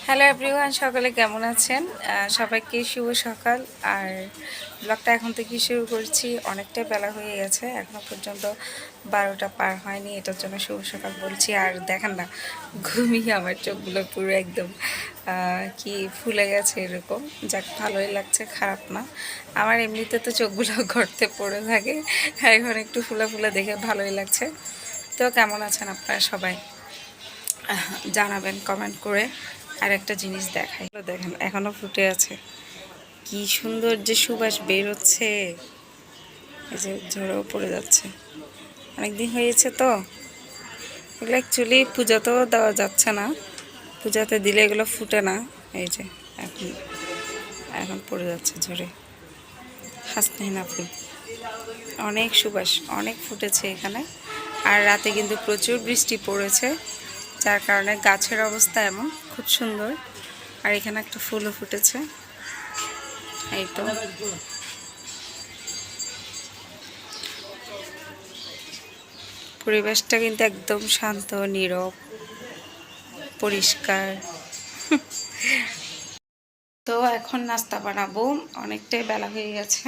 Hello everyone, সকলে কেমন আছেন? সবাইকে শুভ সকাল। আর ব্লগটা এখন থেকে শুরু করছি। অনেকটাই বেলা হয়ে গেছে, এখনও পর্যন্ত 12টা পার হয়নি, এটার জন্য শুভ সকাল বলছি। আর দেখেন না, ঘুমিয়ে আমার চোখগুলো পুরো একদম কি ফুলে গেছে এরকম। যাক, ভালোই লাগছে, খারাপ না। আমার এমনিতে তো চোখগুলো গর্তে পড়ে থাকে, এখন একটু ফুলা ফুলা দেখে ভালোই লাগছে। তো কেমন আছেন আপনারা সবাই জানাবেন কমেন্ট করে। আর একটা জিনিস দেখাই, দেখেন এখনো ফুটে আছে, কি সুন্দর যে সুবাস বের হচ্ছে। এই যে ঝরেও পড়ে যাচ্ছে, অনেকদিন হয়েছে তো। এগুলো অ্যাকচুয়ালি পূজাতেও দেওয়া যাচ্ছে না, পূজাতে দিলে এগুলো ফুটে না। এই যে এখন এখন পড়ে যাচ্ছে ঝরে। হাসনাইনা ফুল, অনেক সুবাস, অনেক ফুটেছে এখানে। আর রাতে কিন্তু প্রচুর বৃষ্টি পড়েছে, যার কারণে গাছের অবস্থা এমন, খুব সুন্দর। আর এখানে একটা ফুলও ফুটেছে, এই তো। পরিবেশটা কিন্তু একদম শান্ত, নীরব, পরিষ্কার। তো এখন নাস্তা বানাবো, অনেকটাই বেলা হয়ে গেছে,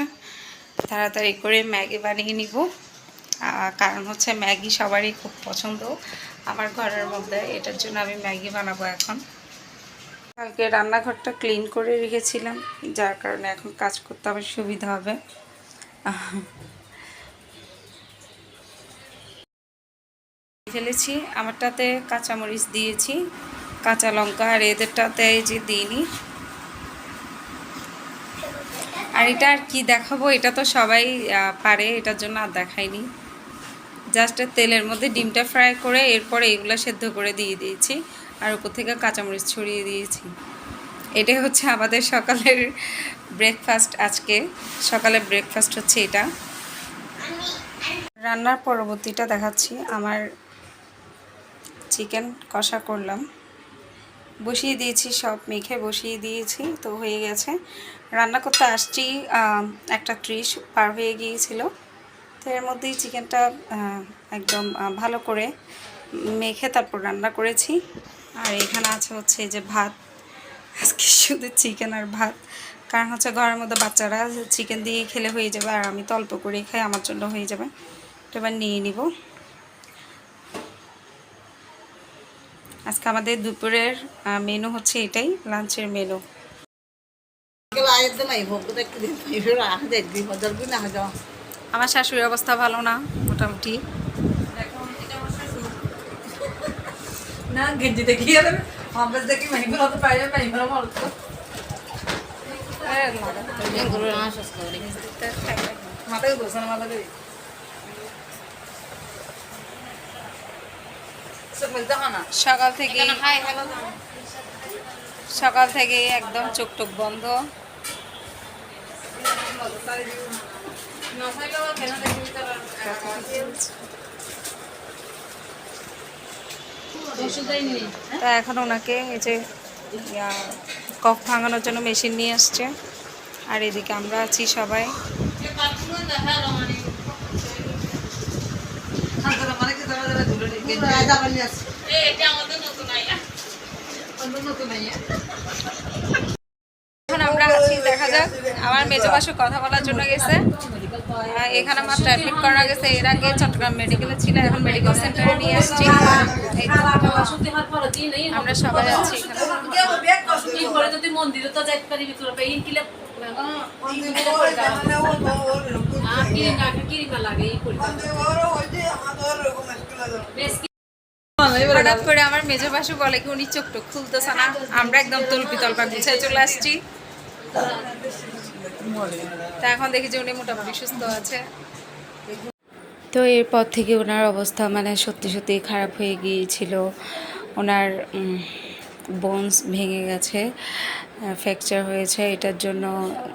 তাড়াতাড়ি করে ম্যাগি বানিয়ে নিব। কারণ হচ্ছে ম্যাগি সবারই খুব পছন্দ আমার ঘরের মধ্যে, এটার জন্য আমি ম্যাগি বানাবো এখন। কালকে রান্নাঘরটা ক্লিন করে রেখেছিলাম, যার কারণে এখন কাজ করতে আমার সুবিধা হবে। ফেলেছি, আমারটাতে কাঁচামরিচ দিয়েছি, কাঁচা লঙ্কা, আর এদেরটাতে এই যে দিইনি। আর এটা আর কি দেখাবো, এটা তো সবাই পারে, এটার জন্য আর দেখাইনি। জাস্ট তেলের মধ্যে ডিমটা ফ্রাই করে এরপরে এগুলো সেদ্ধ করে দিয়ে দিয়েছি, আর উপর থেকে কাঁচামরিচ ছড়িয়ে দিয়েছি। এটাই হচ্ছে আমাদের সকালের ব্রেকফাস্ট। আজকে সকালের ব্রেকফাস্ট হচ্ছে এটা। রান্নার পরবর্তীটা দেখাচ্ছি। আমার চিকেন কষা করলাম, বসিয়ে দিয়েছি, সব মেখে বসিয়ে দিয়েছি, তো হয়ে গেছে। রান্না করতে আসছি 1:30 পার হয়ে গিয়েছিল। তো এর মধ্যেই চিকেনটা একদম ভালো করে মেখে তারপর রান্না করেছি। আর এখানে আছে হচ্ছে এই যে ভাত, আজকে শুধু চিকেন আর ভাত। কারণ হচ্ছে ঘরের মধ্যে বাচ্চারা চিকেন দিয়ে খেলে হয়ে যাবে, আর আমি তো অল্প করেই খাই, আমার জন্য হয়ে যাবে। তো এবার নিয়ে নিব। আজকে আমাদের দুপুরের মেনু হচ্ছে এটাই, লাঞ্চের মেনু। আমার শাশুড়ির অবস্থা ভালো না, মোটামুটি। না গেঞ্জি দেখি আমরা দেখি মেহগুলো তো পাইবে মেহগুলো ভালো তো মাথায় দোষণ মাথায় সকাল থেকে একদম চোখ টোক বন্ধ। তা এখন ওনাকে এই যে কফ ভাঙানোর জন্য মেশিন নিয়ে আসছে, আর এদিকে আমরা আছি সবাই। এখন আমরা আছি, দেখা যাক। আমার মেজো মাসু কথা বলার জন্য গেছে, এখানে আমার অ্যাডমিট করা গেছে। এর আগে চট্টগ্রাম মেডিকেলে ছিল, এখন মেডিকেল সেন্টারে নিয়ে আসছি। আমরা সবাই আছি হঠাৎ করে আমার মেজো মাসু বলে কি উনি চোখ টোক খুলতেছে না, আমরা একদম তলপি তলপা গুছিয়ে চলে আসছি। তা এখন দেখি যে উনি মোটামুটি সুস্থ আছে। তো এরপর থেকে ওনার অবস্থা মানে সত্যি সত্যি খারাপ হয়ে গিয়েছিল। ওনার বোনস ভেঙে গেছে, ফ্র্যাকচার হয়েছে, এটার জন্য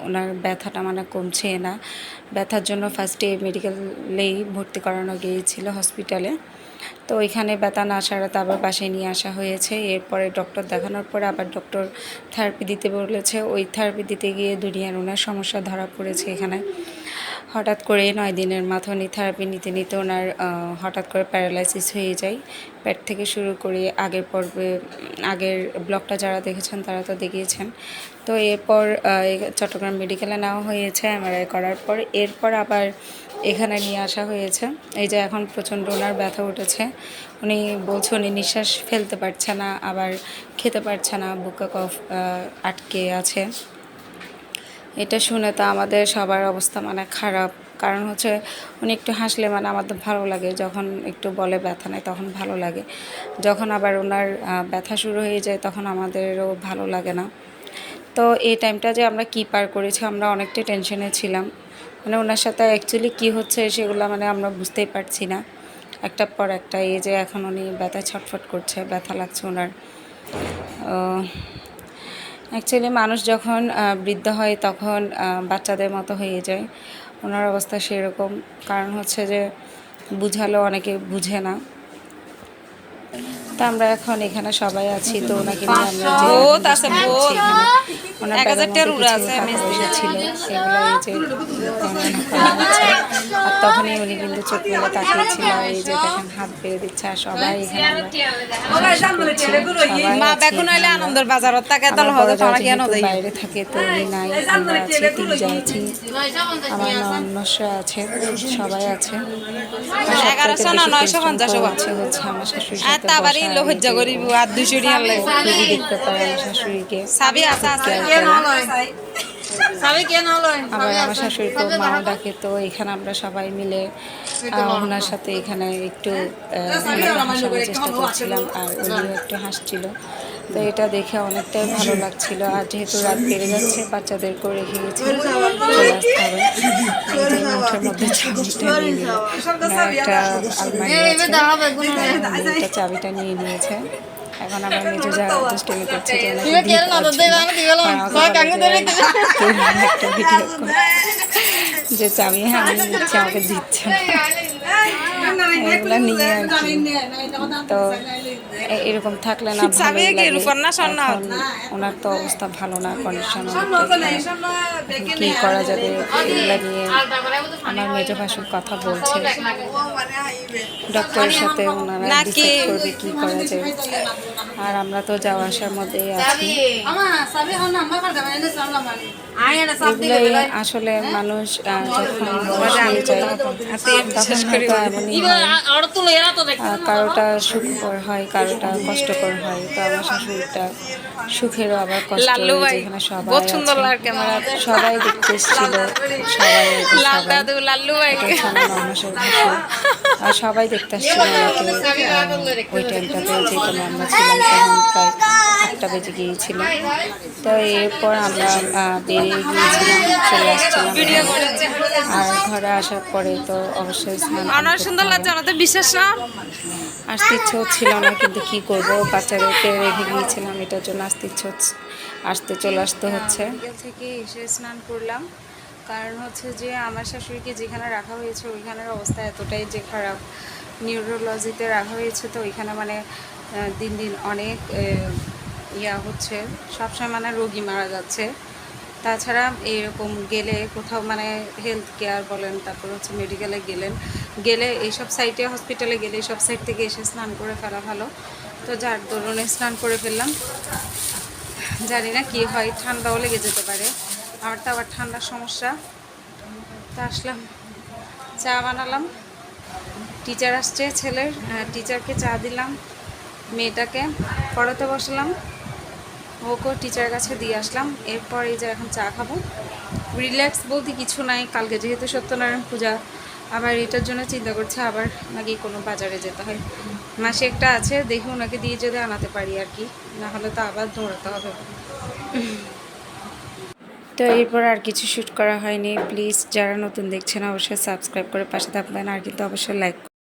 ওনার ব্যথাটা মানে কমছে না। ব্যথার জন্য ফার্স্টে মেডিকেলেই ভর্তি করানো গিয়েছিল হসপিটালে। তো ওইখানে ব্যথা না সারাতে আবার বাসায় নিয়ে আসা হয়েছে। এরপরে ডক্টর দেখানোর পরে আবার ডক্টর থেরাপি দিতে বলেছে। ওই থেরাপি দিতে গিয়ে দুনিয়ার ওনার সমস্যা ধরা পড়েছে এখানে। হঠাৎ করে 9 দিনের মাথনি থেরাপি নিতে নিতে ওনার হঠাৎ করে প্যারালাইসিস হয়ে যায়। পেট থেকে শুরু করে আগের ব্লগটা যারা দেখেছেন তারা তো দেখিয়েছেন। তো এরপর চট্টগ্রাম মেডিকেলে নেওয়া হয়েছে এমআরআই করার পর। এরপর আবার এখানে নিয়ে আসা হয়েছে। এই যে এখন প্রচণ্ড ওনার ব্যথা উঠেছে। উনি বলছে উনি নিঃশ্বাস ফেলতে পারছে না, আবার খেতে পারছে না, বুকে কফ আটকে আছে। এটা শুনে তো আমাদের সবার অবস্থা মানে খারাপ। কারণ হচ্ছে উনি একটু হাসলে মানে আমাদের ভালো লাগে, যখন একটু বলে ব্যথা নেই তখন ভালো লাগে, যখন আবার ওনার ব্যথা শুরু হয়ে যায় তখন আমাদেরও ভালো লাগে না। তো এই টাইমটা যে আমরা কী পার করেছি, আমরা অনেকটা টেনশনে ছিলাম। মানে ওনার সাথে অ্যাকচুয়ালি কী হচ্ছে সেগুলো মানে আমরা বুঝতেই পারছি না, একটার পর একটা। এই যে এখন উনি ব্যথায় ছটফট করছে, ব্যথা লাগছে ওনার। অ্যাকচুয়ালি মানুষ যখন বৃদ্ধ হয় তখন বাচ্চাদের মতো হয়ে যায়। ওনার অবস্থা সেরকম। কারণ হচ্ছে যে বুঝালেও অনেকে বুঝে না। তো আমরা এখন এখানে সবাই আছি, তো ওনাকে নিয়ে আমরা যে ওনার ব্যাগের মধ্যে কিছু টাকা পয়সা ছিল সেগুলো এই যে গণনা করা হচ্ছে। আর তখনই উনি কিন্তু চোখ মেলে তাকিয়েছিল। এই যে দেখেন হাত বেড়ে দিচ্ছে। আর সবাই এখানে বাইরে থাকে, তো উনি নাই, আমরা আছি, তিনজন আছি, আমার ননস্য আছে, সবাই আছে। হচ্ছে আমার শাশুড়ির সাথে খুবই দেখতে পারে আমার শাশুড়িকে। আবার আমার শাশুড়িকে মাও ডাকে। তো এখানে আমরা সবাই মিলে ওনার সাথে এখানে একটু হাসানোর চেষ্টা করছিলাম, আর উনিও একটু হাসছিল। তো এটা দেখে অনেকটাই ভালো লাগছিল। আর যেহেতু রাত বেড়ে যাচ্ছে, বাচ্চাদেরকেও রেখে গেছি, চলে আসতে হবে। এই যে মুঠের মধ্যে চাবিটা নিয়ে নিল, একটা আলমারি আছে, এটা চাবিটা নিয়ে নিয়েছে। এখন আমার মেজো যা দুষ্টুমি করছে যে একটা ভিডিও যে চাবি আমি নিচ্ছে, আমাকে দিচ্ছে, এগুলো নিয়ে আর কি। তো এরকম থাকলে না ভালো লাগে। এখন ওনার তো অবস্থা ভালো না, কন্ডিশন কি করা যাবে এগুলো নিয়ে আমার মেজো ভাসুর কথা বলছে। ডক্টরের সাথে ওনারা ডিসাইড করবে কী করা যায়। আর আমরা তো যাওয়া আসার মধ্যেই আছি। এগুলোই আসলে মানুষ যখন বয়স হয়ে যায় তখন হয়তো এমনই হয়। কারোটা সুখকর হয়, কারোটা কষ্টকর হয়। তো আমার শাশুড়িটা সুখেরও আবার কষ্ট, যেখানে সবাই সবাই দেখতে এসেছিল, সবাই আর সবাই দেখতে আসছিল ওনাকে। ওই টাইমটাতে যেখানে আমরা ছিলাম তখন প্রায় 8টা বেজে গিয়েছিল। তো এরপর আমরা বেরিয়ে গিয়েছিলাম, চলে আসছিলাম। আর ঘরে আসার পরে তো অবশ্যই আসতে ইচ্ছে হচ্ছিল না, কিন্তু কি করব, বাচ্চাদেরকে রেখে গিয়েছিলাম, এটার জন্য আসতে চলে আসতে হচ্ছে। থেকে এসে স্নান করলাম, কারণ হচ্ছে যে আমার শাশুড়িকে যেখানে রাখা হয়েছে ওইখানের অবস্থা এতটাই যে খারাপ, নিউরোলজিতে রাখা হয়েছে। তো ওইখানে মানে দিন দিন অনেক হচ্ছে, সবসময় মানে রোগী মারা যাচ্ছে। তাছাড়া এরকম গেলে কোথাও মানে হেলথ কেয়ার বলেন, তারপর হচ্ছে মেডিকেলে গেলে এইসব সাইটে, হসপিটালে গেলে এইসব সাইট থেকে এসে স্নান করে ফেলা ভালো। তো যার দরুন স্নান করে ফেললাম। জানি না কি হয়, ঠান্ডাও লেগে যেতে পারে। আমার তো আবার ঠান্ডার সমস্যা। তো আসলাম, চা বানালাম, টিচার আসছে ছেলের, টিচারকে চা দিলাম, মেয়েটাকে পড়াতে বসলাম, ওকেও টিচারের কাছে দিয়ে আসলাম। এরপর এই যে এখন চা খাবো। রিল্যাক্স বলতে কিছু নাই, কালকে যেহেতু সত্যনারায়ণ পূজা, আবার এটার জন্য চিন্তা করছে আবার নাকি কোনো বাজারে যেতে হয়। মাসে একটা আছে, দেখি ওনাকে দিয়ে যদি আনাতে পারি আর কি, না হলে তো আবার দৌড়াতে হবে। তো এরপর আর কিছু শ্যুট করা হয়নি। প্লিজ যারা নতুন দেখছেন অবশ্যই সাবস্ক্রাইব করে পাশে থাকবেন, আর কিন্তু অবশ্যই লাইক